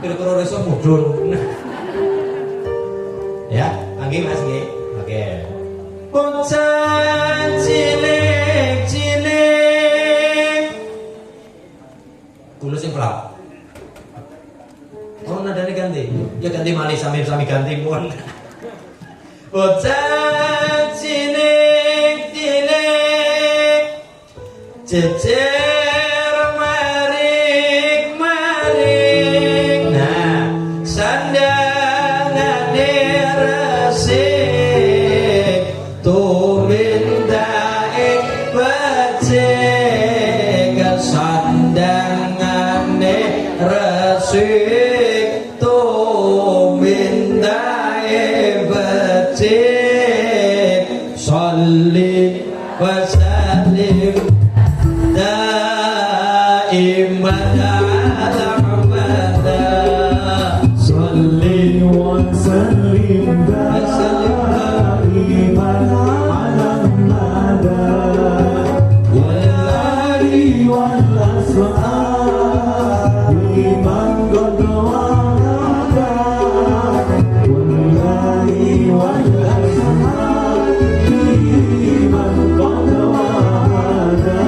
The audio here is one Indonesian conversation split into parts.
kira-kira iso mudhun. Ya, nggih Mas nggih. Oke. Bocah cilik-cilik. Kulo sing pelak. Oh, nadane ganti. Ya ganti malih sami-sami ganti pun. Bocah cilik-cilik. Jejer maring-maring. Nah, sandangane resik tumindae becik sandangane resik tumindae becik sholli wa sallim daiman ala Muhammad salli wa sallim daiman ala Muhammad wal ali wal ashabi man qad wa'ada wal ali wal ashabi man qad wa'ada.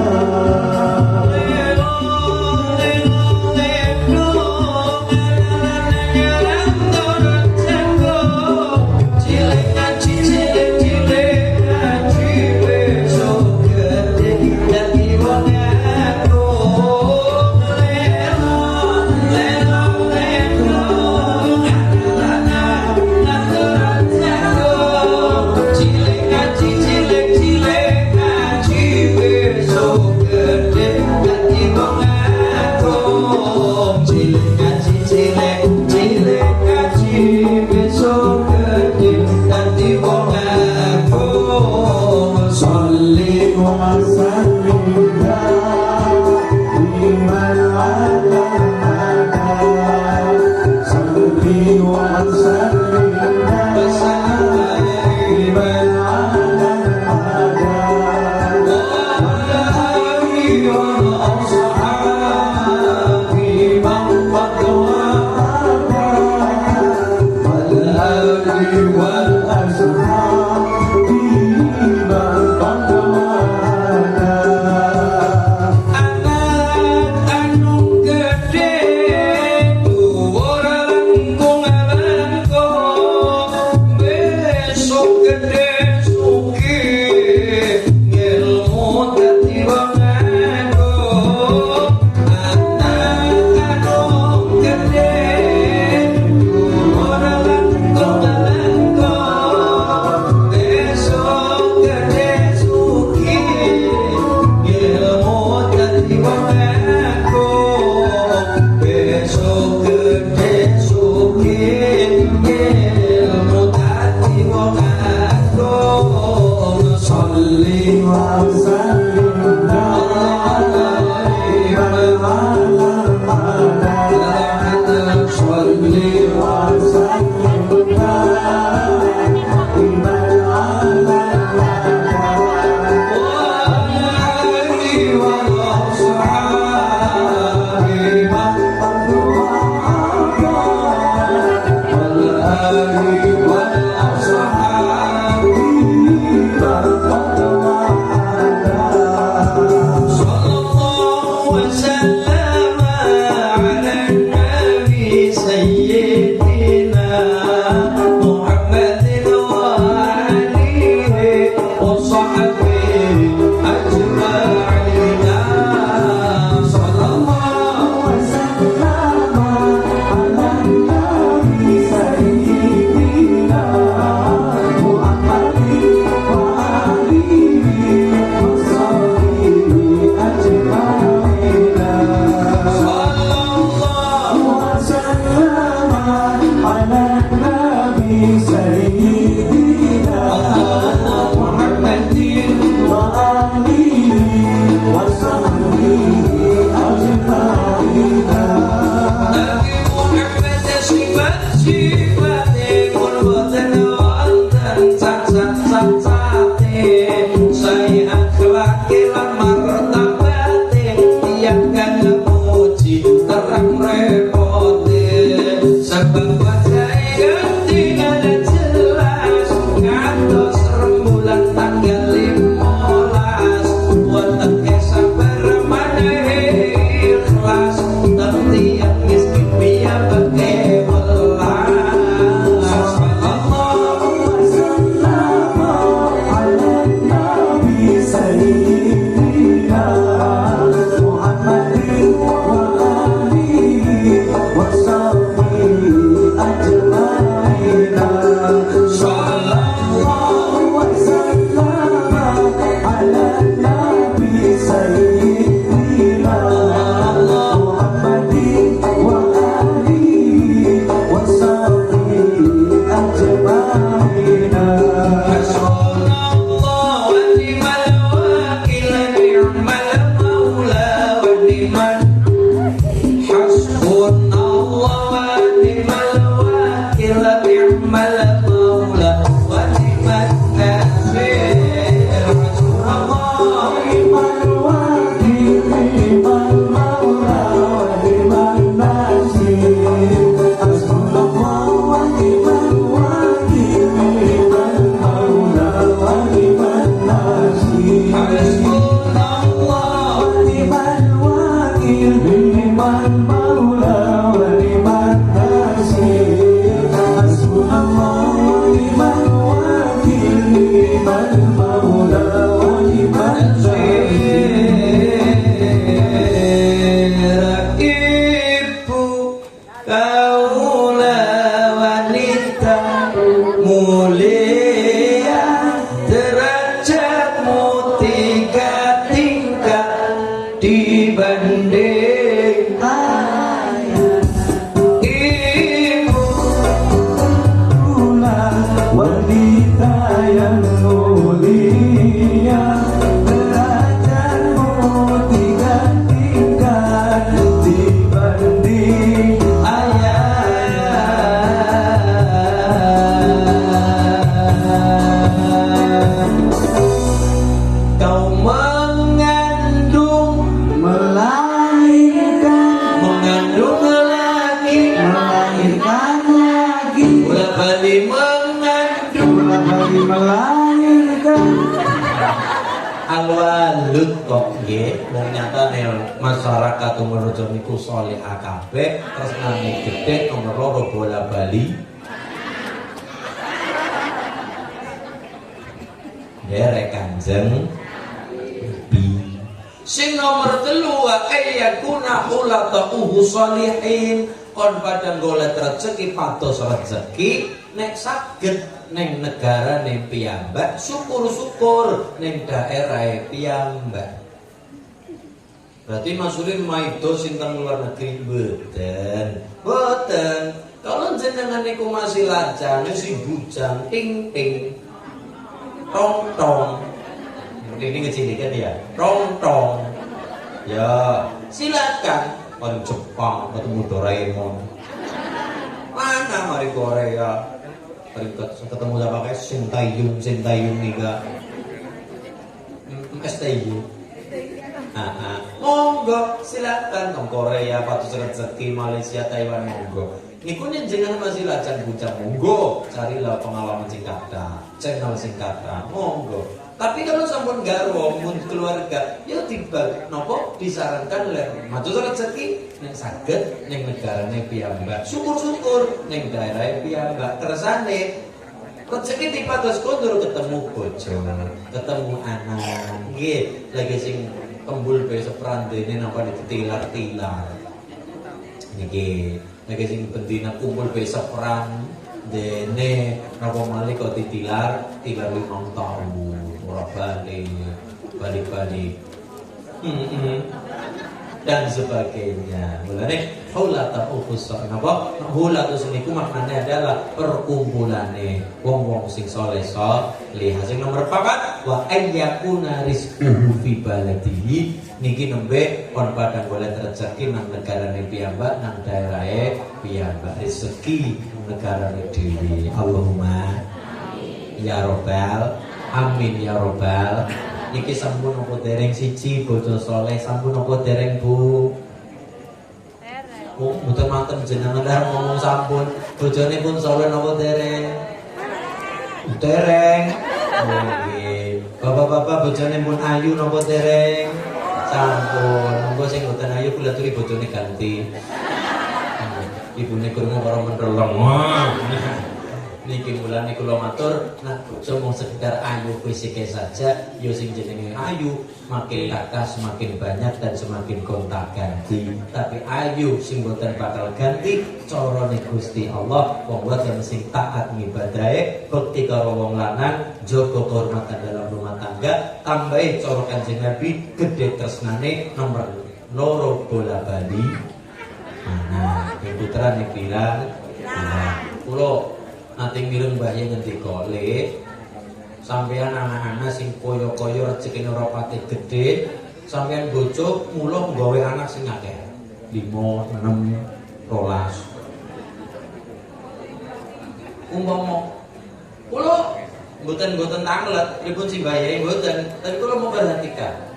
Sayyidina Kaulah wanita mulia, derajatmu 3 tingkat dibanding ibu. Wanita yang mulia, derajatmu 3 tingkat dibanding Kau mengandung lagi, melahirkan lagi, bola bali mengandung melahirkan. alwalut kok nggih wong nyatane masyarakat umur niku saleh kabeh terus nami gedhe nomor 2 bola bali derek Kanjeng Nabi. Sing nomor 3 ayyakuna hulatuhu sholihin, kon padang golek rezeki pados rezeki nek saged ning negarane piyambak, syukur-syukur ning daerahe piyambak. Berarti masukin maido sinten luar negeri mboten. Mboten. Kalau jenengan niku masih lajang si bujang ting ting tong tong. Ini ngecilikan ya. Tong tong. Ya, silakan. Kon Jepang ketemu Doraemon. Mana mari Korea? Ketemu sama kayak Sintayong nika. STY. Monggo silakan ke Korea, patus rezeki, Malaysia, Taiwan monggo. Niku jenengan masih lajang bujang monggo, carilah pengalaman sing kathah, channel sing kathah, monggo. Tapi kalau sampun garwa mun keluarga, ya tiba nopo disarankan oleh matus rezeki ning saged ning negarane piyambak. Syukur-syukur ning daerah piyambak. Kersane rezeki dipados kondur ketemu bojo, ketemu anak. Nggih, lagi sing kembul be seprandene napa ditilar-tilar. Niki, lagi sing bendina kumpul be sepran dene napa malih kok ditilar 5 tahun. Ora balik dan sebagainya. Mulane haulata ukhus napa? Haulatu seniku maknanya adalah perkumpulane wong-wong sing saleh saleh. Sing nomor 4 wa ayyakuna rizquhu fi baladihi, niki nembe kon padang golek rezeki nang negarane piyambak, nang daerahe piyambak, rezeki negarane dhewe. Allahumma ya rabbal amin ya robbal. Niki sampun apa dereng siji bojo soleh, sampun apa dereng Bu? Oh, mboten manten jenengan dah ngomong sampun. Bojone pun soleh napa dereng? Dereng. Oh nggih. Bapak-bapak bojone pun ayu napa dereng? Sampun. Monggo sing mboten ayu kula aturi bojone ganti. Ibune krungu karo mendeleng. Wah. Niki mulane kula matur, nah cuma sekedar ayu fisike saja, yo sing jenenge ayu makin lakas semakin banyak dan semakin gonta ganti. Tapi ayu sing boten bakal ganti carane Gusti Allah, wong wadon sing taat ngibadahe, bekti karo wong lanang, jaga kehormatan dalam rumah tangga, tambahi cara Kanjeng Nabi gedhe tresnane nomor 2 bola bali. Nah, putrane bilang, kula nanti ngirim bayi ngendika le sampean anak-anak sing koyo-koyo rezekine ora pati gedhe, sampean bojo mulo nggawe anak sing akeh 5, 6, 12. Umpama kula mboten tanglet pripun si bayi mboten, tapi kula mau perhatikan.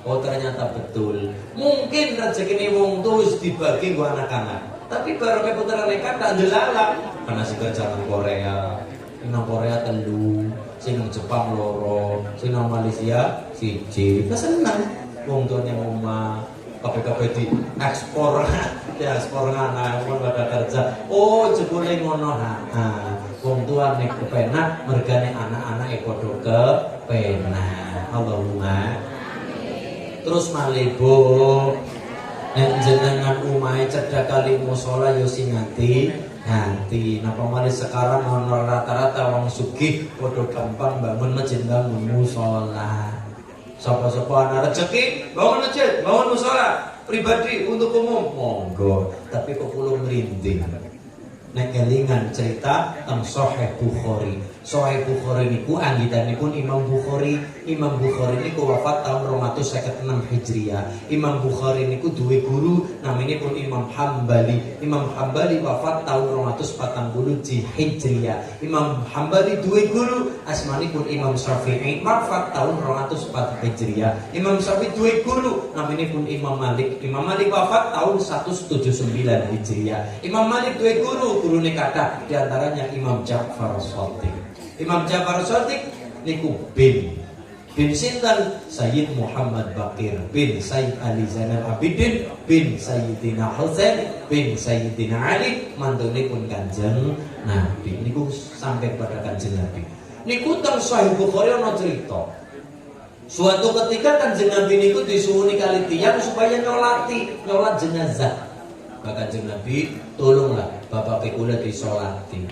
Oh ternyata betul. Mungkin rezekine wong tuwa wis dibagi nggo anak-anak. Tapi barokah putra mereka tak jelalak karena si kerja nang Korea, nang Korea telu, sing nang Jepang loro, sing nang Malaysia siji. Keseneng wong tuane omah, kabeh-kabeh di ekspor, diekspor anak wong pada kerja. Oh jebule ngono ha. Wong tuane kepenak, mergane anak-anake padha kepenak. Allahumma. Terus malih Bu. Nek jenengan umahe cedhak kali musala yo sing nganti. Napa malih sekarang ono rata-rata wong sugih padha gampang bangun masjid bangun musala. Sapa-sapa ana rezeki bangun masjid, bangun musala pribadi untuk umum monggo, tapi kok kula merinding. Nek kelingan cerita teng Sahih Bukhari. Sahih Bukhari niku anggitanipun Imam Bukhari. Imam Bukhari niku wafat tahun 256 Hijriah. Imam Bukhari niku duwe guru naminipun Imam Hambali. Imam Hambali wafat tahun 240 Hijriah. Imam Hambali duwe guru asmanipun Imam Syafi'i wafat tahun 204 Hijriah. Imam Syafi'i duwe guru naminipun Imam Malik. Imam Malik wafat tahun 179 Hijriah. Imam Malik duwe gurune kathah diantaranya Imam Ja'far Shadiq. Imam Ja'far Shadiq niku bin sinten Sayyid Muhammad Baqir bin Sayyid Ali Zainal Abidin bin Sayyidina Husain bin Sayyidina Ali mantunipun Kanjeng Nabi. Niku sampai pada Kanjeng Nabi. Niku teng Sahih Bukhari ana cerita. Suatu ketika Kanjeng Nabi niku disuwuni kali tiyang supaya nyolat jenazah. Kanjeng Nabi, tolonglah bapak kula disolati.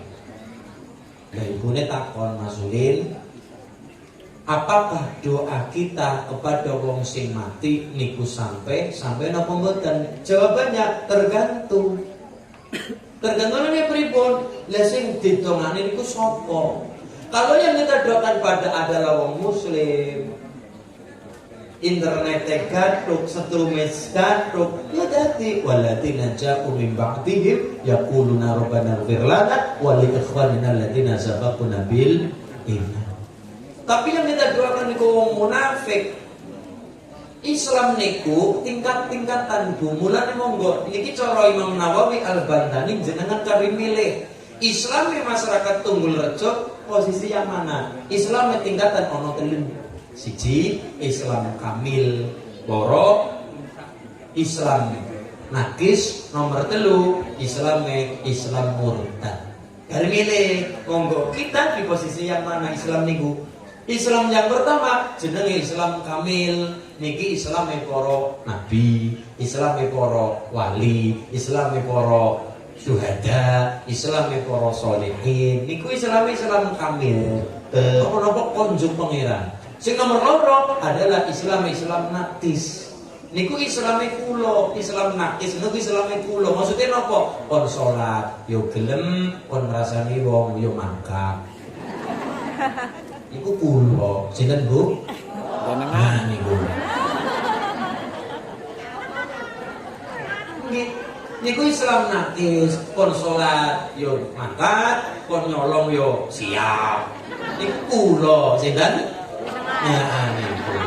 Lah ibune takon Mas Ulin, apakah doa kita kepada wong sing mati niku sampai napa mboten? Jawabannya tergantung. Tergantungnya pripun? Lah sing didongane niku sapa? Kalau yang kita doakan pada adalah wong muslim, internet gathuk, setrumes gathuk, ya dadi waladina ja'u min ba'dihim yaquluna rabbana ighfir lana wa li ikhwanina alladziina sabaquna bil iman. Tapi yang kita doakan niku wong munafik. Islam niku tingkat-tingkatan Bu. Mulane monggo niki cara Imam Nawawi Al-Bantani jenengan kari milih. Islam masyarakat Tunggul Rejo posisi yang mana? Islam tingkatan ono telu. Siji Islam kamil, loro Islam nakis, nomor telu Islam murtad. Dari milih monggo kita di posisi yang mana Islam niku? Islam yang pertama jenenge Islam kamil, niki Islam para nabi, Islam para wali, Islam para syuhada, Islam para sholihin. Niku Islam kamil. Napa konjuk pangeran. Sing nomor loro adalah Islam nakis. Niku Islame kula, Islam nakis niku Islame kula. Maksudnya napa? Kon salat yo gelem, kon ngrasani wong yo mangkat. Niku kula. Sinten, Bu? Jenengan niku. Niku Islam nakis, kon salat yo mangkat, kon nyolong yo siap. Niku kula, sinten? Ya, niku.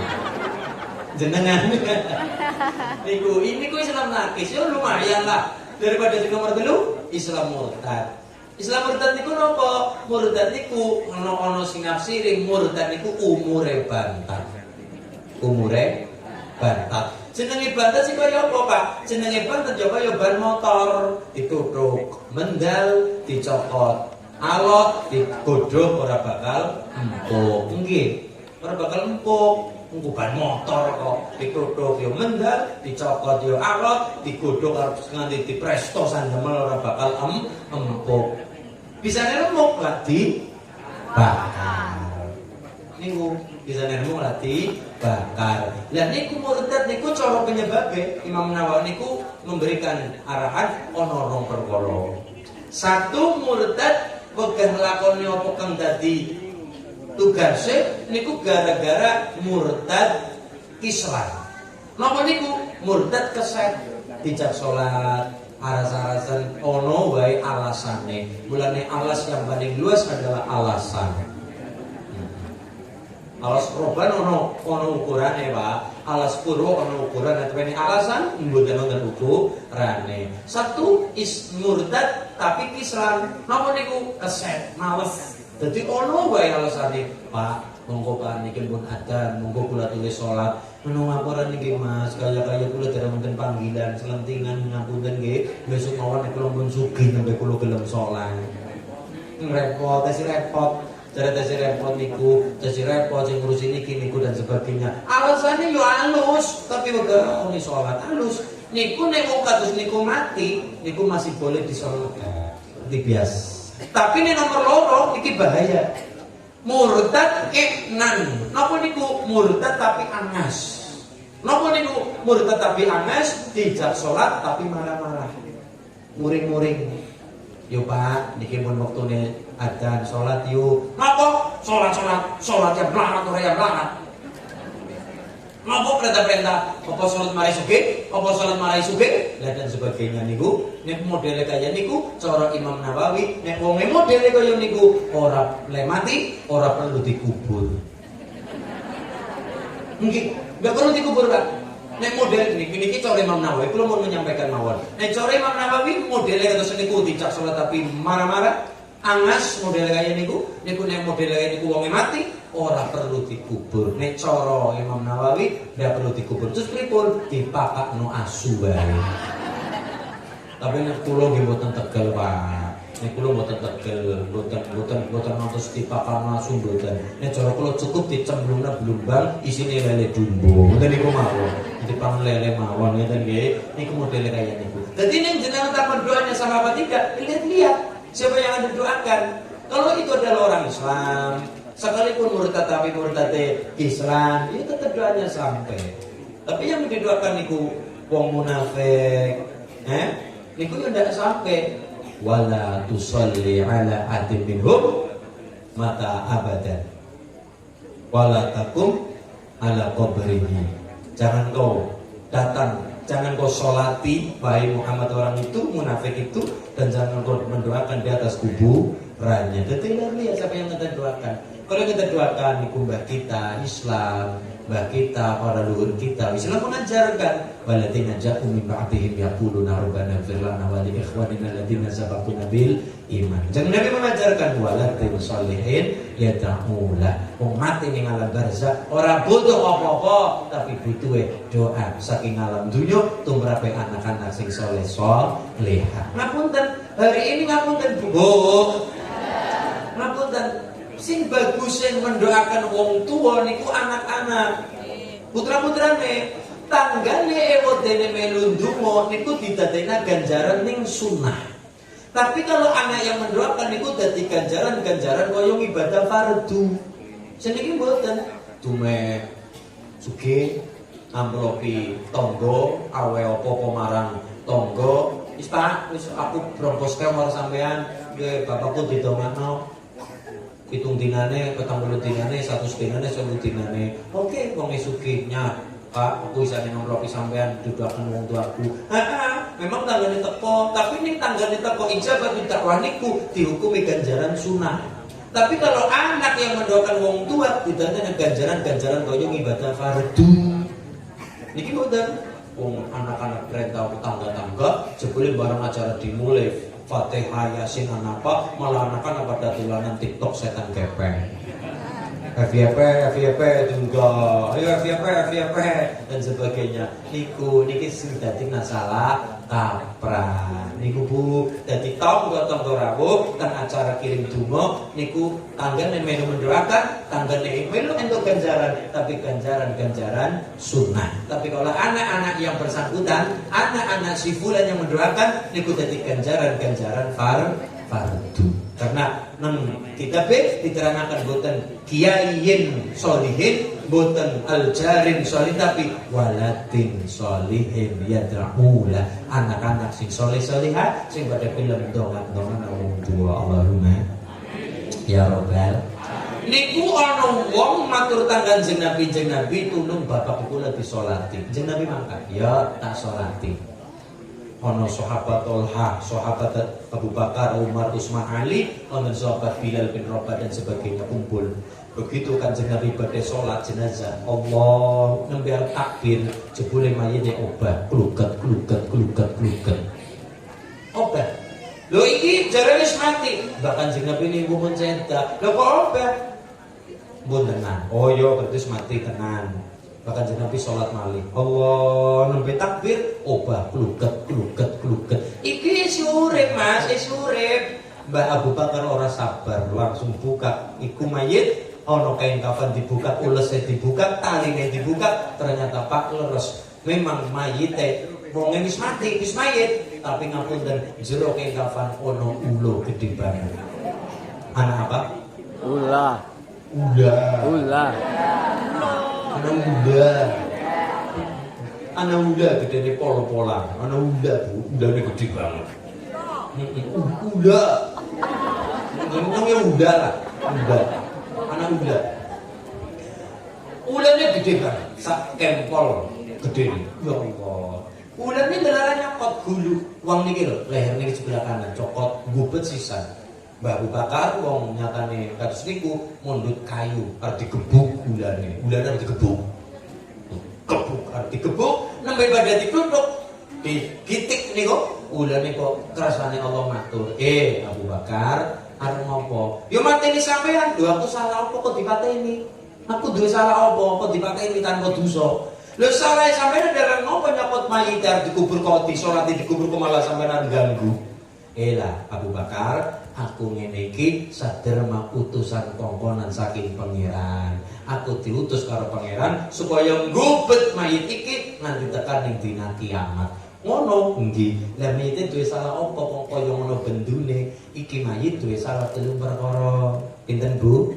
Jenengan. Niku Islam nakis ya lumayan lah. Daripada sing nomor 3 Islam murtad. Islam murtad niku napa? Murtad niku ana sing nafsiri murtad niku umure bantat. Jenenge bantat sing kaya apa, Pak? Jenenge bantat ya kaya ban motor, dituthuk, mendal, dicokot, alot, digodhog ora bakal empuk. Nggih. Ora bakal empuk, engko ban motor kok dituthuk yo mendal, dicokot yo alot, digodhog arep nganti dipresto sandemel ora bakal empuk. Bisane remuk lah dibakar. Niku bisane remuk lah dibakar. Lah niku murtad niku cara penyebabe Imam Nawawi niku memberikan arahan ana rong perkara. Satu murtad wegah lakone apa kang dadi tugasnya niku gara-gara murtad Islam. Napa niku murtad keset dijak salat aras-arasan ono wae alasane. Mulane alas yang paling luas adalah alasan. Alas proban ono ukurane, Pak. Alas purwo ono ukurane, tapi alasan mboten wonten ukurane. Satu murtad tapi Islam. Napa niku keset males. Jadi ono wae alasane, Pak, monggo Pak niki pun adzan, monggo kula tulis salat. Menawa laporan niki Mas, kaya kula dereng wonten panggilan selentingan ngapunten nggih. Besok mawon nek kula pun sugih nembe kula gelem salat. Repot, repot niku, repot sing ngurusi niki niku dan sebagainya. Alasannya yo halus, tapi wegah salat halus. Niku nek wong kados niku mati, niku masih boleh disolatkan. Seperti biasa. Tapi nek nomor loro iki bahaya. Murtad iknan. Napa niku murtad tapi angas? Napa niku murtad tapi angas, tidak salat tapi marah-marah. Muring-muring. Yo Pak, niki pun waktune adzan salat yo. Napa? Salat yang melarat ora yang melarat. Napa perintah-perintah? Apa salat marai sugih? Apa salat marai sugih? Dan sebagainya niku. Nek modele kaya niku cara Imam Nawawi, nek wong modele kaya niku ora mati, ora perlu dikubur. Nggih, enggak perlu dikubur, Pak. Nek model niki cara Imam Nawawi, kula mau menyampaikan mawon. Nek cara Imam Nawawi modele kados niku dicak salat tapi marah-marah, angas modele kaya niku, nek modele kaya niku wong mati, ora perlu dikubur. Nek cara Imam Nawawi ndak perlu dikubur. Terus pripun? Dipakakno asu wae. Tapi nek kula nggih mboten tegel, Pak. Nek kula mboten tegel, mboten ngantos dipakakno asu mboten. Nek cara kula cukup dicemplungna blumbang isine lele dumbo. Mboten niku mawon. Dipangan lele mawon ngeten nggih. Niku modele kaya niku. Dadi nek jenengan takon doanya sama apa tidak, lihat-lihat siapa yang Anda doakan. Kalau itu adalah orang Islam, sekalipun murtad tapi murtad Islam, itu tetap doanya sampai. Tapi yang didoakan niku wong munafik, niku yo ndak sampai. Wala tusalli ala ahadin minhum mata abadan. Wala takum ala qabrihi. Jangan kau datang, jangan kau solati wahai Muhammad orang itu munafik itu, dan jangan kau mendoakan di atas kuburannya. Detail lihat siapa yang kita doakan. Kalau kita doakan niku mbah kita Islam, mbah kita, para luhur kita, Islam mengajarkan walladzina ja'u min ba'dihim yaquluna rabbana ighfir lana wa li ikhwanina alladzina sabaquna bil iman. Jangan Nabi mengajarkan walatin sholihin yad'ulah. Wong mati ning alam barzakh ora butuh apa-apa, tapi butuh doa saking alam dunya tumrape anak-anak sing saleh salehah. Ngapunten, hari ini ngapunten Bu. Ngapunten, sing bagus yang mendoakan wong tua niku anak-anak, putra-putrane, tanggane ewodene melu ndonga niku didadekna ganjaran ning sunnah. Tapi kalau anak yang mendoakan niku dadi ganjaran kaya ibadah fardu. Seniki mboten dume sugih amplopi tangga awe apa-apa marang tangga. Wis Pak, wis aku brompos kemor sampean, nggih bapakku didongakno. Hitung dinane, petang puluh dinane, 100 dinane, 10 dinane. Oke, wong sugihnya, Pak, aku bisa nombroki sampean duduaken wong tuaku. Memang tanggane teko, tapi ning tanggane teko ijabah dakwah niku dihukumi ganjaran sunnah. Tapi kalau anak yang mendoakan wong tua didane ganjaran-ganjaran kaya ibadah fardu. Niki mboten wong anak-anak perintah tetangga-tangga jebule bareng acara dimulai Fatihah Yasin apa malah anak-anak pada tulanan TikTok setan kepeng. FYP juga, ayo FYP dan sebagainya. Niki sudah tinggal salah kaprah. Niku Bu, dadi tangga rawuh dan acara kirim donga niku tanggane melu mendoakan, tanggane melu entuk ganjaran, tapi ganjaran sunnah. Tapi kalau anak-anak yang bersangkutan, anak-anak si fulan yang mendoakan niku dadi ganjaran fardu. Karena nang kitab diterangkan boten kiaiin solihin, boten aljarin solih, tapi walatin solihin yad'ulah, anak-anak sing soleh solihah sing pada film dongan-dongan wong tua. Allahumma ya robbal. Niku ana wong matur tanggan jeng Nabi tulung bapak kula disolati. Jeng Nabi mangkat, ya tak solati. Ono sahabat Tolha, sahabat Abu Bakar, Umar, Utsman, Ali, ono sahabat Bilal bin Rabah dan sebagainya kumpul. Begitu Kanjeng Nabi badhe salat jenazah, Allah nembe takbir, jebule mayite obah, kluget. Obah. Lho iki jarane wis mati. Mbak Kanjeng Nabi niku pun cedak. Lho kok obah? Mbun tenan. Oh iya berarti mati tenan. Bahkan Nabi sholat malih, Allah nembe takbir, obah kluget. Iki surip Mas, surip. Mbak Abu Bakar ora sabar, langsung buka. Iku mayit, ono kain kafan dibuka, ulesnya dibuka, taline dibuka, ternyata Pak leres. Memang mayite wong wis mati, wis mayit, tapi ngapunten jero kafan ono ulo gede banget. Anak apa? Ulah. Udah. Anak muda. Anak muda gedene polo-polan. Anak muda Bu, udane gede banget. Udah. Ngomongnya udah lah. Udah. Anak muda. Ulane gede banget. Sak kempol gede. Ya Allah. Ulane beneran nyokot gulu. Wong niki lho, leher niki sebelah kanan cokot gubet sisan. Mbah Abu Bakar wong nyatane kados niku mundut kayu arep digebuk ulane. Ulane arep digebuk. Gebuk arep digebuk nembe badhe dituthuk. Digitik niku ulane kok kerasane Allah matur. Abu Bakar arep ngopo? Ya mateni sampean. Lho aku salah apa kok dipateni? Aku duwe salah apa kok dipateni tanpa dosa? Lho salah sampean adalah ngopo nyokot mayit dikubur kok salat dikubur kok malah sampean ganggu. Lah Abu Bakar, aku ngene iki saderma utusan kongkonan saking pangeran. Aku diutus karo pangeran supaya nggubet mayit iki nganti tekan ning dina kiamat. Ngono nggih. Lah mayite duwe salah apa kok kaya ngono bendune? Iki mayit duwe salah 3 perkara. Pinten Bu?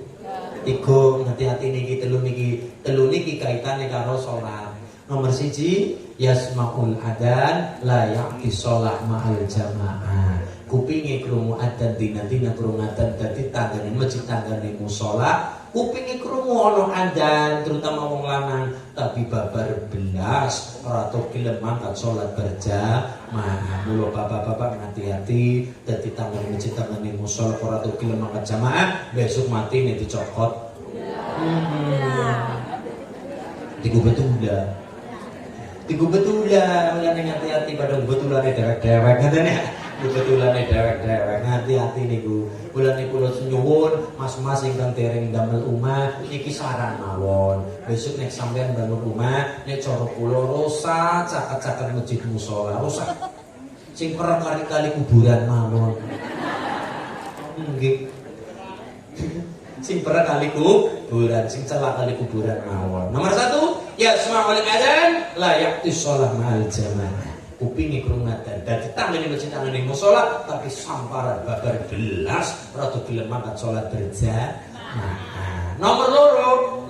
3. Hati-hati niki 3 niki. 3 niki kaitane karo salat. Nomor 1, yasmaul adan la yaqti shalah ma'al jamaah. Kupinge krungu adzan dina-dina krungu adzan dadi tanggane masjid tanggane musala, kupinge krungu ana adzan terutama wong lanang tapi babar belas ora tau gelem mangkat salat berjamaah. Mula bapak-bapak hati-hati dadi tanggane masjid tanggane musala ora tau gelem mangkat jamaah besok mati nek dicokot. Digubetula mulane hati-hati pada betulane dewek-dewek ngatene. Betulane dewek-dewek hati-hati niku. Mulane kula nyuwun mas-mas ingkang dereng damel omah iki saran mawon. Besok nek sampean bangun omah nek cara kula rusak caket-caket masjid musala, rusak. Sing perang kali-kali kuburan mawon. Nggih. Sing perang kali kuburan, sing celak kali kuburan mawon. Nomor 1, ya semua adzan la yaqti shalah ma'al jamaah. Kupingi krungu adzan dadi tangane masjid tangane musala tapi samparan babar belas ora gelem mangkat salat berjamaah. Nomor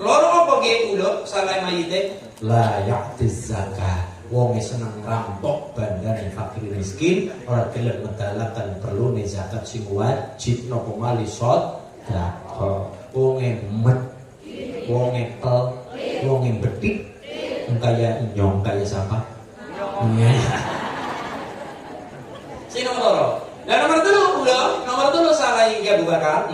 2 apa nggih kula salah mayite la yaqti zakat. Wong seneng rampok bandane fakir miskin ora gelem medalaken perlune zakat sing wajib napa mali sedekah. Wonge met, wonge pel, wonge betik, kaya nyong kaya siapa? Si nomor 2. Dan nomor 3 salah ya Abu Bakar.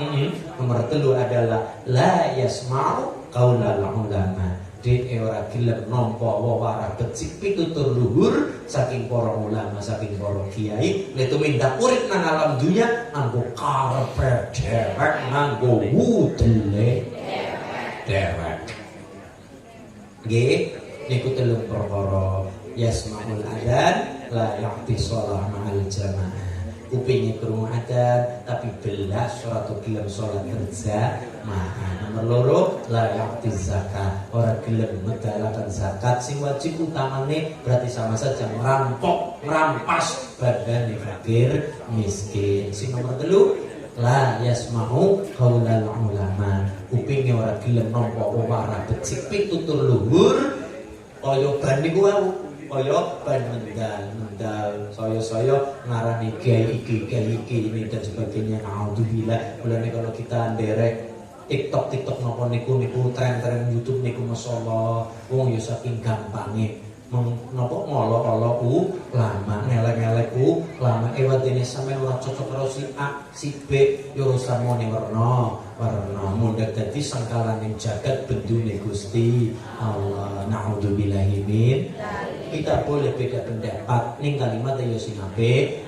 Nomor 3 adalah la yasma'u qaulal ulama. Dek ora gelem nampa wawara becik pitutur luhur saking para ulama, saking para kiai, nek tumindak urip nang alam dunya nganggo karepet dewek, nganggo wudele dewek. Nggih, niku 3 perkara. Yasmaul adzan la yaqti shalah ma'al jamaah. Kupinge krungu adzan tapi belas ora gelem salat berjamaah. Nomor 2 la yaqti zakat. Ora gelem medalaken zakat sing wajib utamane berarti sama saja merampok, merampas badane fakir miskin. Sing nomor 3 la yasma'u qaulal ulama. Kupinge ora gelem nampa wawara becik pitutur luhur kaya ban niku wae. Kaya ban mendal saya ngarani kiai iki ini dan sebagainya. Alhamdulillah mulane kalau kita nderek TikTok napa niku tren YouTube niku masyaallah wong ya saking gampange napa ngolok-olok ulama ngelek-ngelek ulama ewadene sampeyan ora cocok karo si A si B ya urusan mone warna mundhak dadi sangkalaning jagat bendune Gusti Allah. Naudzubillahi min. Kita boleh beda pendapat ning kalimat ya sing apik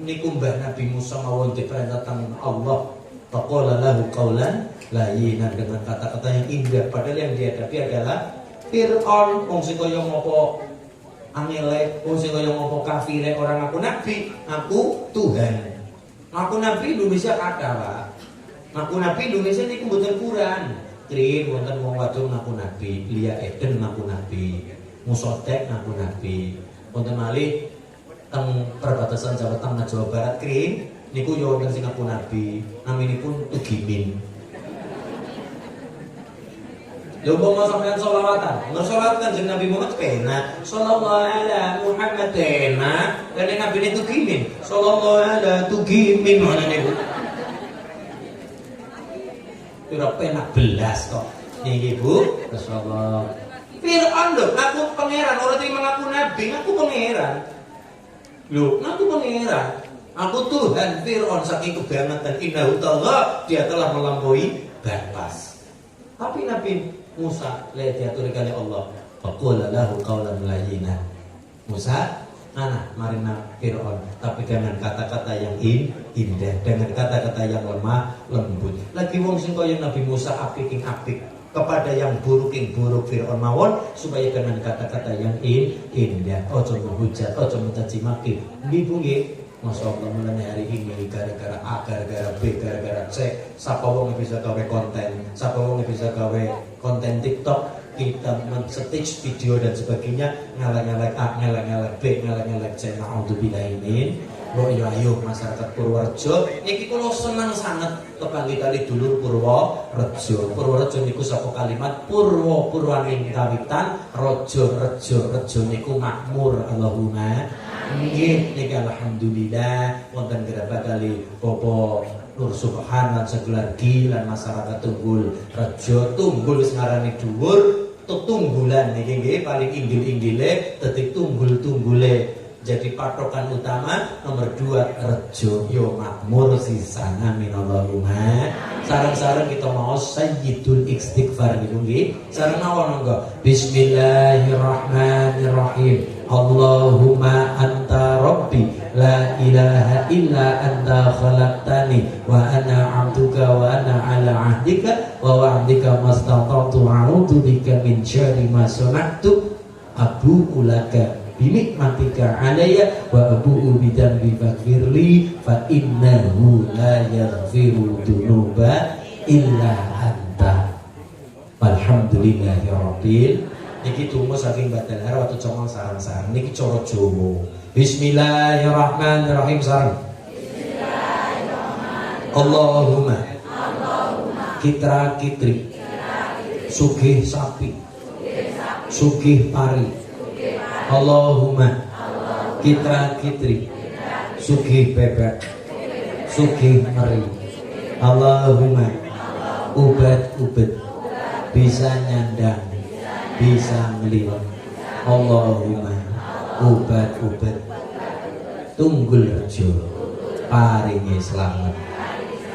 niku Mbah Nabi Musa mawon diperintahkan Allah faqala lahu qaulan layyinan dengan kata-kata yang indah padahal yang dihadapi adalah Fir'aun wong sing kaya ngopo angele wong sing kaya ngopo kafire orang aku nabi aku Tuhan aku nabi Indonesia kata Pak aku nabi Indonesia niku mboten kurang Trin wonten wong wadon ngaku nabi Lia Eden ngaku nabi musodek ngaku nabi. Wonten malih teng perbatasan Jawa Tengah Jawa Barat kring niku yo wonten sing ngaku nabi, naminipun Tugimin. Lho umpama sampeyan sholawatan, ngersholat Kanjeng Nabi Muhammad penak, sallallahu ala Muhammad penak, lan Nabi niku Tugimin, sallallahu ala Tugimin ngono niku. Kira penak belas kok. Niki Bu, masyaallah. Fir'aun lho, ngaku pangeran, ora terima ngaku nabi, ngaku pangeran. Lho, ngaku pangeran. Aku Tuhan Fir'aun saking kebangetan innahu ta'ala, dia telah melampaui batas. Tapi Nabi Musa lihat diatur kali Allah. Faqala lahu qawlan layyinan. Musa, marina Fir'aun, tapi dengan kata-kata yang indah, dengan kata-kata yang lemah lembut. Lagi wong sing kaya Nabi Musa apik kepada yang buruk Fir'aun mawon, supaya dengan kata-kata yang indah, ojo menghujat, ojo mencaci maki. Nggih nggih. Masya Allah, mulai hari ini gara-gara A, gara-gara B, gara-gara C, siapa wong bisa gawe konten, siapa wong bisa gawe konten TikTok, kita men-stage video dan sebagainya, ngelak-ngelak A, ngelak-ngelak B, ngelak-ngelak C. Na'udzubillah ini. Ayo masyarakat Purworejo, niki kula senang sangat kepanggih kali dulur Purworejo. Purworejo niku saka kalimat purwaning kawitan, rejo niku makmur. Allahumma nggih, niki alhamdulillah wonten gerabak kali Bapak Nur Subhan lan segelargi lan masyarakat Tunggul Rejo. Tunggul wis ngarani dhuwur, tunggulan niki nggih paling inggil-inggile dadi tunggul-tunggule. Jadi patokan utama nomor 2 rejo yo makmur sisana minallahumma. Sareng-sareng kita mau sayyidul istighfar niku nggih. Sareng mawon monggo. Bismillahirrahmanirrahim. Allahumma anta rabbi la ilaha illa anta khalaqtani wa ana 'abduka wa ana 'ala 'ahdika wa wa'dika mastata'tu a'udzu bika min syarri ma sana'tu abu'u laka binikmatika alayya wa abu'u bidzambi faghfirli fa innahu la yaghfiru dzunuba illa anta. Alhamdulillahirabbil. Niki tunggu saking Badal Har waktu comong sarang-sarang niki cara Jawa. Bismillahirrahmanirrahim sareng. Bismillahirrahmanirrahim. Allahumma kitra kitri sugih sapi sugih pari. Allahumma kitra kitri sugih bebek sugih meri. Allahumma ubat bisa nyandang bisa ngeliwat. Allahumma ubat Tunggul Rejo paringi selamat.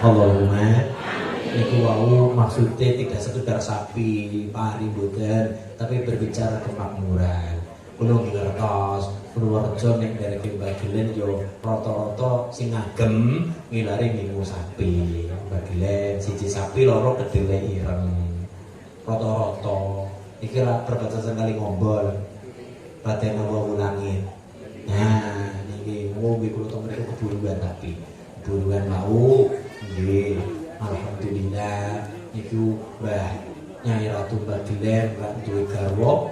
Allahumma niku wau maksudnya tidak sekedar sapi pari boten, tapi berbicara kemakmuran. Kulo ngertos Purworejo nek dereke Bagelen yo rata-rata sing ngagem ngilari minggu sapi. Bagelen siji sapi loro kedele ireng. Rata-rata iki ra perbatasan kali Ngombol. Raden Wawu Langit. Nah, niki nggih kulo to mriku keburuan tapi keburuan mau nggih. Alhamdulillah niku Mbah Nyai Ratu Bagelen Mbak duwe garwa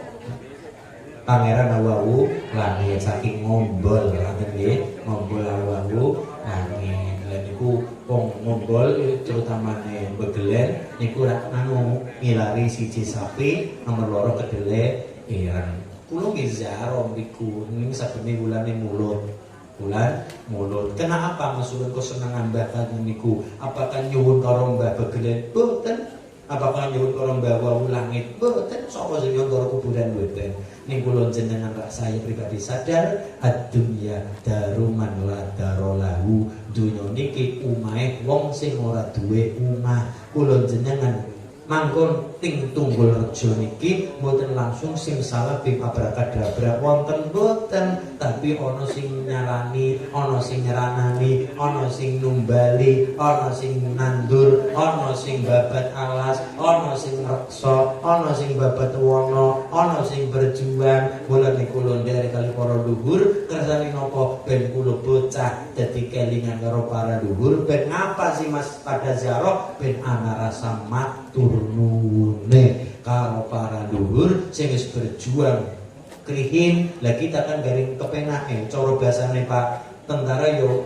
Pangeran Wawu Langit saking Ngombol, ngoten nggih. Ngombol Wawu Langit. Lha niku wong Ngombol terutamane Bagelen niku rak ngilari siji sapi, nomor 2 kedele ireng. Kulo nggih ziarah mriku ning sabene wulane Mulud. Bulan Mulud. Kenapa maksudnya kesenangan Mbah kangen niku? Apakah nyuwun karo Mbah Bagelen? Boten. Apakah nyuwun karo Mbah Wawu Langit? Boten. Sapa sing nyuwun karo kuburan boten. Ning kula jenengan rak saya pribadi sadar ad-dunya daruman la darolahu. Dunya niki umahe wong sing ora duwe umah. Kula jenengan mangkon ting Tunggul Rejo niki mboten langsung sing salah bim abrakadabra wonten boten, tapi ana sing nyarani, ana sing nyeranani, ana sing numbali, ana sing nandur, ana sing babat alas, ana sing reksa, ana sing babat wana, ana sing berjuang. Mula niku kula ndherek kali para luhur kersane napa ben kula bocah dadi kelingan karo para luhur. Ben ngapa sih Mas pada ziarah ben ana rasa matur nuwune karo para luhur sing wis berjuang krihin. Lah kita kan garing kepenake cara bahasane Pak tentara yo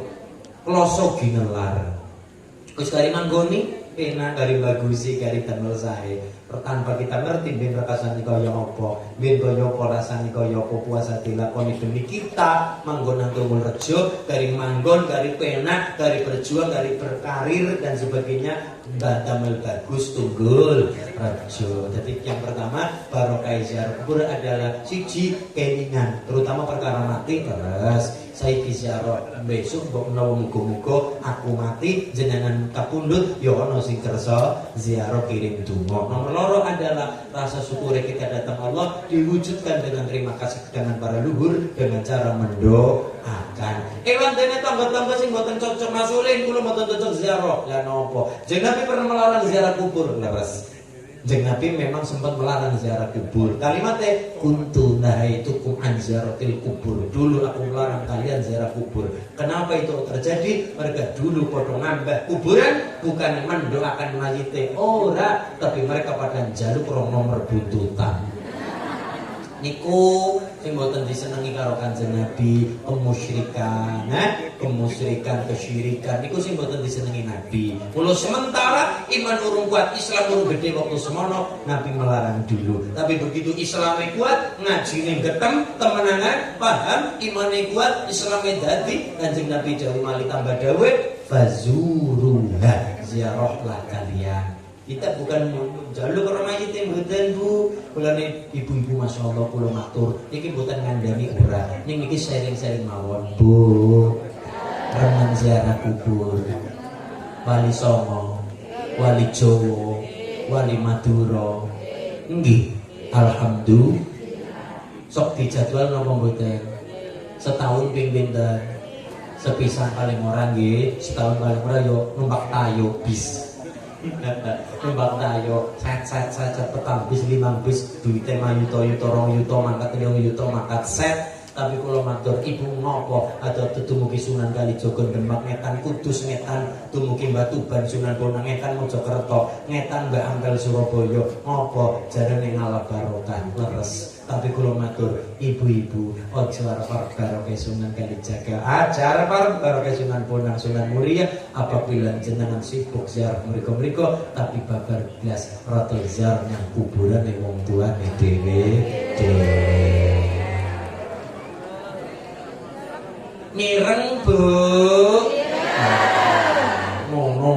kloso ginelar. Wis kari manggoni enak kari bagusi kari damel sae. Tanpa kita ngerti ben rakasane kaya apa, ben kaya apa rasane kaya apa puasa dilakoni demi kita manggon nang Tunggul Rejo, kari manggon, kari penak, kari berjuang, kari berkarir dan sebagainya damel bagus Tunggul Rejo. Jadi yang pertama barokah ziarah kubur adalah siji kelingan, terutama perkara mati terus saya ziarah besok mbok menawa muga-muga aku mati jenengan kapundhut ya ana sing kersa ziarah kirim donga. Nomor loro adalah rasa syukur kita datang Allah diwujudkan dengan terima kasih dengan para luhur dengan cara mendoakan. Wandene tangga-tangga sing mboten cocok masulin kula mboten cocok ziarah. Lah napa? Jeneng Nabi pernah melarang ziarah kubur. Leres. Jeng Nabi memang sempat melarang ziarah kubur. Kalimatnya kuntu nahaitukum an ziaratil kubur. Dulu aku melarang kalian ziarah kubur. Kenapa itu terjadi? Mereka dulu podo ngambah kuburan bukan mendoakan mayite ora, tapi mereka pada njaluk nomor buntutan. Niku sing mboten disenengi karo Kanjeng Nabi, kemusyrikan, kemusyrikan, kesyirikan niku sing mboten disenengi Nabi. Mula sementara iman urung kuat, Islam urung gede waktu semono, Nabi melarang dulu. Tapi begitu Islamnya kuat, ngajine getem, temenangan, paham, imane kuat, Islamnya dadi, Kanjeng Nabi dawuh malih tambah dawuh, fazuruha, ziarahlah kalian. Kita bukan jalur orang mayit yang mboten Bu. Kulane ibu-ibu masyaallah kula matur, iki mboten ngandani ora. Ning iki sharing-sharing mawon, Bu. Remen ziarah kubur. Wali Songo, Wali Jowo, Wali Madura. Nggih, alhamdulillah. Sok dijadwal napa mboten? Setahun ping pinten? Sepisan paling ora nggih, setahun paling ora yo numpak tayo bis. Numpak tayo set petang bis 5 bis duite 5 yuta 2 yuta mangkat 3 yuta mangkat set. Tapi kalau matur ibu ngopo atau dumugi Sunan Kalijaga Demak ngetan Kudus ngetan dumugi Batuban Sunan Bonang ngetan Mojokerto ngetan Mbak Angkel Surabaya ngopo jarane ngalah barokah leres. Tapi kalau matur ibu-ibu ojo arep barokah Sunan Kalijaga ajar barokah Sunan Bonang Sunan Muria apabila jenengan sibuk ziarah mriko-mriko tapi babar blas rata ziarah nang kuburan wong tuane dhewe. Mireng Bu. Ngono.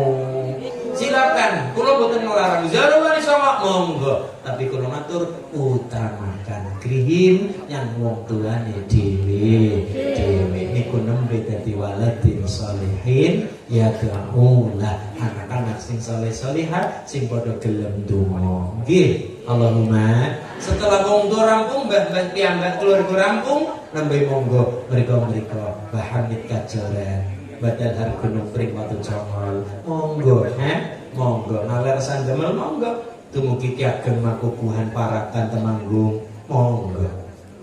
Silakan. Kula mboten ngelarang ziarah Wali Songo monggo, tapi kula matur utamakan grihin yang wong tuane dhewe. Niku nembe dadi waladin sholihin ya daulah anak-anak sing saleh-salihah sing padha gelem donga. Nggih. Allahumma setelah wong tua rampung mbah-mbah piyambak keluarga rampung nembe monggo mriko-mriko Bahamid Kajoran Badal Har Gunung Pring Watu Congol monggo monggo ngaler sandemel monggo dumugi Ki Ageng Makukuhan Parakan Temanggung monggo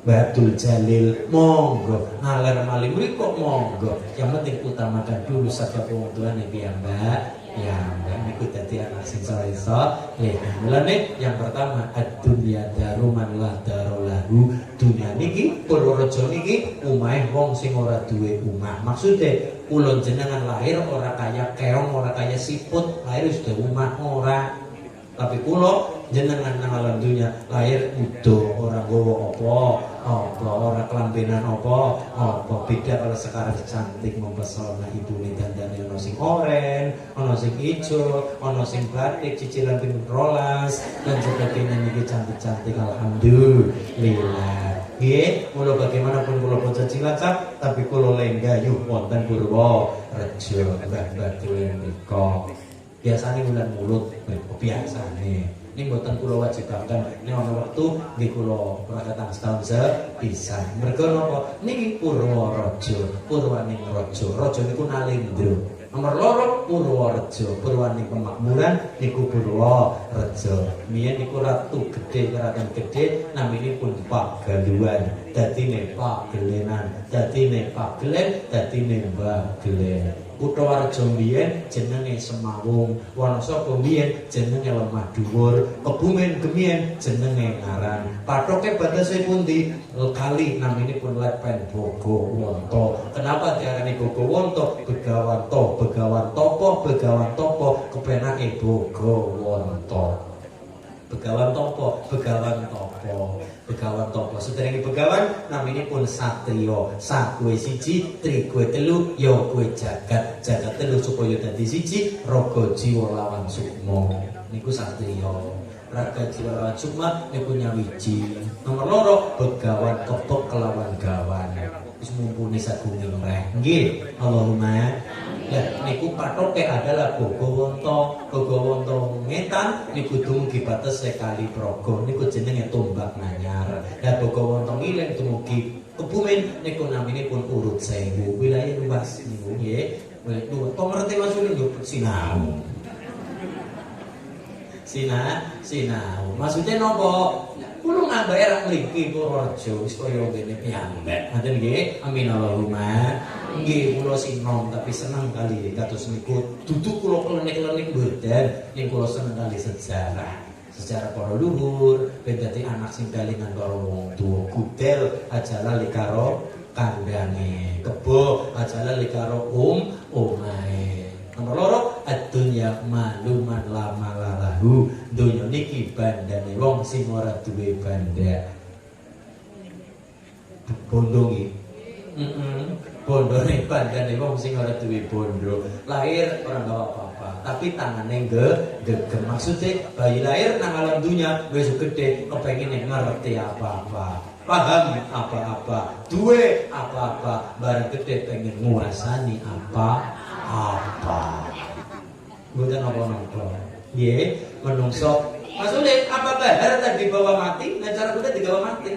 Batul Jalil monggo ngaler malih mriko monggo yang penting utamakan dulu sakya wong tuane piyambak ya niku dadi anak sing saleh-saleh. Mulane yang pertama ad-dunya daruman la darolahu. Dunia niki Purworejo niki omahe wong sing ora duwe omah. Maksude kula jenengan lahir ora kaya keong, ora kaya siput, lahir sudah omah ora. Tapi kula jenengan nang alam dunya lahir udo ora nggawa apa ora kelambenan apa beda kalau sekarang cantik mempesona ibune dandane ana sing oren, ana sing ijo, ana sing batik cicilan ping 12 dan sebagainya niki cantik-cantik alhamdulillah. Nggih, kula bagaimanapun kula bocah Cilacap tapi kula lenggayuh wonten Purworejo mbah-mbah dhewe mriku. Biasanya bulan mulut, biasa nih. Ini buatan kulo wajibakan. Ini ada waktu di kulo prakatang setahun sepisan. Mereka nopo. Ini Purworejo, Purwaningrejo. Rojo ini ku Nalindro. Nomor loro Purworejo, Purwaning Pemakmuran niku Purworejo. Mbiyen niku Ratu Gedhe, Keraton Gedhe naminipun Pagaluan. Dadine Pagelenan, dadine Pagelen, dadine Mbah Gelen. Kutowarjo mbiyen jenenge Semawung, Wonosobo mbiyen jenenge Lemah Dhuwur, Kebumen gemien jenenge Ngaran. Pathoke batese pundi? Kali naminipun Lepen Bogowonto. Kenapa diarani Bogowonto? Begawanto, Begawan Topo, Begawan Topo, kepenake Bogowonto. Begawan Topo, Begawan Topo, Begawan Topo. Sedherenge Begawan naminipun satriya. Sakue siji, trikue telu, ya kue jagat. Jagat telu supaya dadi siji, raga jiwa lawan sukma. Niku satriya. Raga jiwa lawan sukma niku nyawiji. Nomor loro Begawan kepek kelawan gawan. Wis mumpuni sagunging reh. Nggih, Allahumma. Ya, niku pathoke adalah Bogowonto. Bogowonto ngetan niku dumugi bates sekali progo. Niku jenenge Tombak Nanyar. Ya Bogowonto ngiling dumugi Kebumen niku naminipun Urut Sewu. Wilayah luas niku nggih. Niku to ngerti maksudnya yo sinau. Sinau. Maksudnya nopo? Kulo ngambil era mliki Purworejo wis kaya ngene piyambak. Ngoten nggih. Amin Allahumma. Nggih kula sinom tapi seneng kali kados niku. Dudu kula klenik-klenik mboten, ning kula seneng kali sejarah. Sejarah para luhur, ben dadi anak sing kalingan karo wong tuwa. Gudel aja lali karo kandhange. Kebo aja lali karo omahe. Nomor loro ad-dunya maluman lama lalahu. Donya niki bandane wong sing ora duwe banda. Bondo nggih. Bondo ning bandane wong sing ora duwe bondo. Lahir ora nggawa apa-apa, tapi tangane gegem. Maksudnya bayi lahir nang alam dunya wis gede kepengin ngerti apa-apa. Paham apa-apa, duwe apa-apa, bareng gede pengen nguasani apa-apa. Mboten apa-apa. Nggih, menungso. Maksudnya apa bahar tadi dibawa mati, nah cara kuda digawa mati.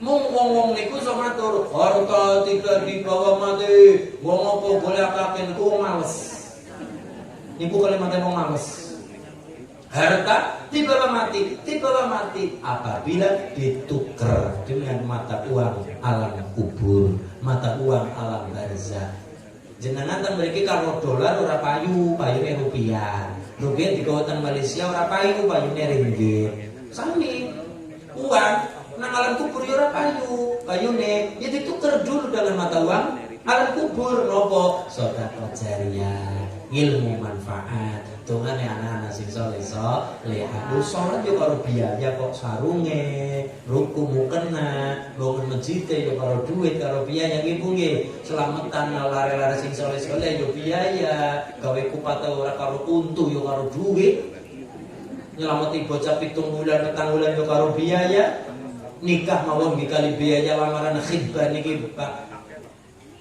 Mung wong-wong niku iso matur, harta tidak dibawa mati. Wong apa boleh akake niku males. Niku kalimatnya wong males. Harta dibawa mati apabila ditukar dengan mata uang alam kubur, mata uang alam barzakh. Jenengan teng mriki karo dolar ora payune rupiah. Rupiah digawa teng Malaysia ora payune ringgit. Sami uang nang alam kubur ya ora payune. Ya ditukar dulu dengan mata uang alam kubur. Nopo? Sedekah jariyah, ilmu manfaat. Tungane anak-anak sing saleh lihat salat yo karo biaya kok sarunge, rukumu kena, bangun masjid yo karo duit karo biaya ibu nggih. Selamatan lare-lare sing saleh yo biaya, gawe kupat ora karo untu yo karo duit. Nyelamati bocah 7 bulan 4 bulan yo karo biaya. Nikah mawon dikali biaya lamaran khidbah niki Pak.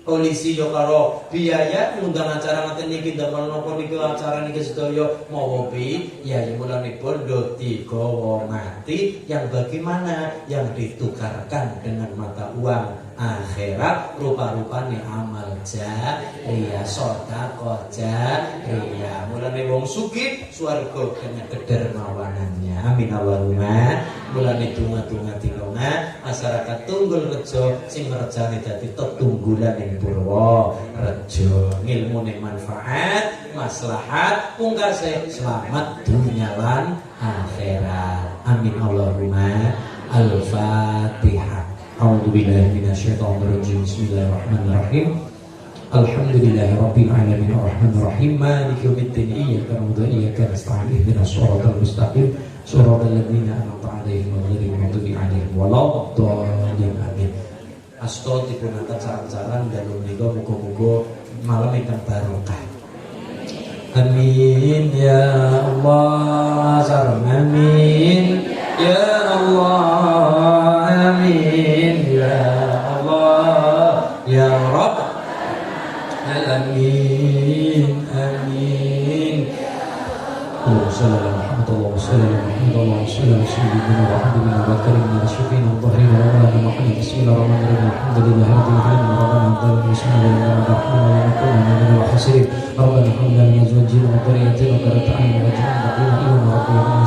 Polisi yo karo biaya ngundang acara ngaten niki damel napa niki acara niki sedaya mawa pi ya mulane bondo digawa mati yang bagaimana yang ditukarkan dengan mata uang akhirat rupa-rupane amal jariyah sedekah jariyah mulane wong sugih swarga dengan kedermawanannya amin Allahumma mulane donga-donga dinonga masyarakat Tunggul Rejo sing rejane dadi tetunggulan ing Purworejo ngilmune manfaat maslahat pungkase selamat dunya lan akhirat amin Allahumma al-fatihah. A'udzu billahi minasyaitonir rajim. Bismillahirrahmanirrahim. Alhamdulillahirabbil alamin arrahmanir rahim maliki yaumiddin iyyaka na'budu wa iyyaka nasta'in ihdinas siratal mustaqim siratal ladzina an'amta 'alaihim ghairil maghdubi 'alaihim waladdallin amin. Asta dipunaken saran-saran dalem menika muga-muga malam ingkang barokah. Amin ya Allah sareng amin ya Allah amin ya Allah ya Rabb alamin amin. Sallallahu اللهم صل على محمد اللهم صل على سيدنا وحبيبنا وكريمنا وشفينا وظهرنا ومولانا محمد بسم الله الرحمن الرحيم الحمد لله رب العالمين ربنا ظلمنا بسم الله الرحمن الرحيم ونكون من الخاسرين ربنا هب لنا من ازواجنا وذرياتنا قرة اعين واجعلنا مقيم ربنا اللهم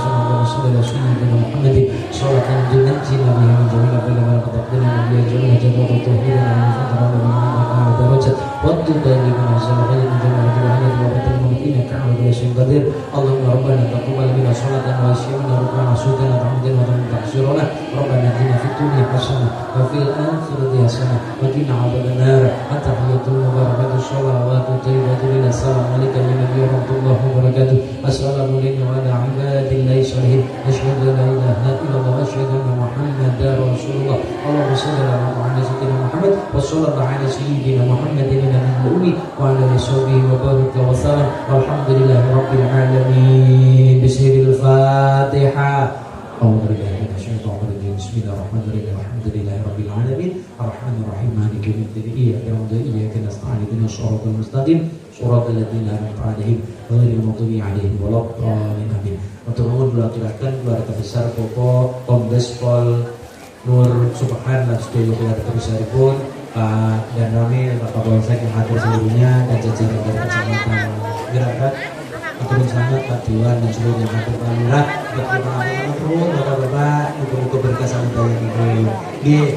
صل على سيدنا محمد صلاة تنجينا بها من جميع البلاء وتقبلنا من بها جميع جنات وتطهرنا من فترة من اعلى درجات وتبلغنا نزل غير من جميع الجوانب وبطل انك على كل شيء قدير اللهم ربنا تقبل منا صلاة وصيامنا ركوعنا سجودنا تعمدنا وتحسرنا ربنا اتنا في الدنيا حسنة وفي الآخرة حسنة وقنا عذاب النار التحية المباركة الصلوات الطيبة لله السلام عليك يا نبي ورحمة الله وبركاته السلام علينا وعلى عباد الله الصالحين أشهد أن لا إله إلا الله وأشهد أن محمدا رسول الله اللهم صل على سيدنا محمد وصلى الله على سيدنا محمد النبي الأمي وعلى آله وصحبه وبارك وسلم والحمد لله رب العالمين بسم الفاتحة أعوذ بالله من الشيطان الرجيم بسم الله الرحمن الرحيم الحمد لله رب العالمين الرحمن الرحيم مالك يوم الدين إياك نعبد وإياك نستعين اهدنا الصراط المستقيم صراط الذين أنعمت عليهم غير المغضوب عليهم ولا الضالين آمين. Untuk mengucapkan keluarga besar Popo Kombes Pol Nur Subhan dan seluruh keluarga besaripun Pak dan Ramil, Pak Kapolsek yang hadir seluruhnya dan jajaran dari Kecamatan Gerakat, turun selamat Pak Dewan dan seluruh yang hadir Pak Lurah, Bapak-bapak, muka-muka berkah sampai yang di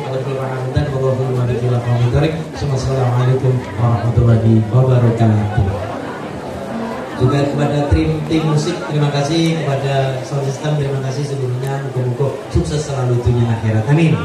Assalamualaikum warahmatullahi wabarakatuh. Juga kepada tim musik terima kasih, kepada sound system terima kasih seluruhnya, muka-muka sukses selalu dunia akhirat, amin.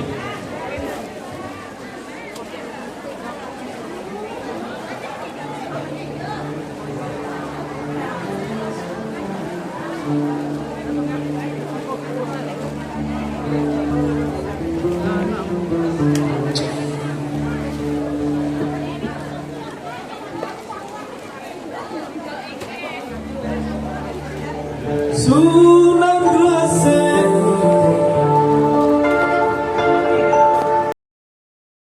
Su